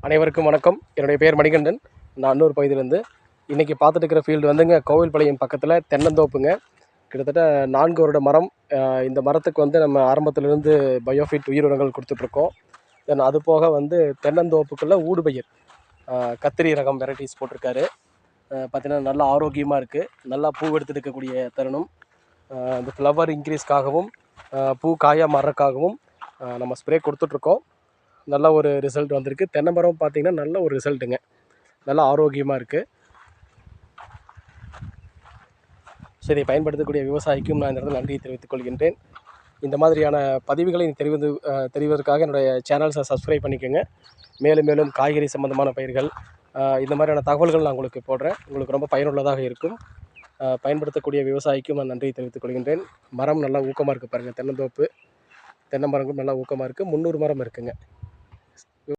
அனைவருக்கும் வணக்கம். என்னுடைய பேர் மணிகண்டன். நான் அன்னூர் பகுதியிலேருந்து. இன்றைக்கி பார்த்துட்டு இருக்கிற ஃபீல்டு வந்துங்க கோவில்பாளையம் பக்கத்தில் தென்னந்தோப்புங்க. கிட்டத்தட்ட 4 வருட மரம். இந்த மரத்துக்கு வந்து நம்ம ஆரம்பத்திலிருந்து பயோஃபிட் உயிர் உரங்கள் கொடுத்துட்ருக்கோம். தென் அது போக வந்து தென்னந்தோப்புக்குள்ளே ஊடுபயிர் கத்திரி ரகம் வெரைட்டிஸ் போட்டிருக்காரு. பார்த்திங்கன்னா நல்லா ஆரோக்கியமாக இருக்குது. நல்லா பூ எடுத்துட்டு இருக்கக்கூடிய தருணம். இந்த ஃப்ளவர் இன்க்ரீஸ்க்காகவும் பூ காயாக மாறுறதுக்காகவும் நம்ம ஸ்ப்ரே கொடுத்துட்ருக்கோம். நல்ல ஒரு ரிசல்ட் வந்திருக்கு. தென்னை மரம் பார்த்திங்கன்னா நல்ல ஒரு ரிசல்ட்டுங்க. நல்லா ஆரோக்கியமாக இருக்குது. ஸோ இதை பயன்படுத்தக்கூடிய விவசாயிக்கும் நான் இந்த இடத்துல நன்றியை தெரிவித்துக் கொள்கின்றேன். இந்த மாதிரியான பதிவுகளை தெரிவதற்காக என்னுடைய சேனல்ஸை சப்ஸ்கிரைப் பண்ணிக்கோங்க. மேலும் மேலும் காய்கறி சம்மந்தமான பயிர்கள் இந்த மாதிரியான தகவல்கள் நான் உங்களுக்கு போடுறேன். உங்களுக்கு ரொம்ப பயனுள்ளதாக இருக்கும். பயன்படுத்தக்கூடிய விவசாயிக்கும் நான் நன்றியை தெரிவித்துக் கொள்கின்றேன். மரம் நல்லா ஊக்கமாக இருக்குது பாருங்கள். தென்னந்தோப்பு தென்னை மரங்களும் நல்லா ஊக்கமாக இருக்குது. 300 மரம் இருக்குதுங்க.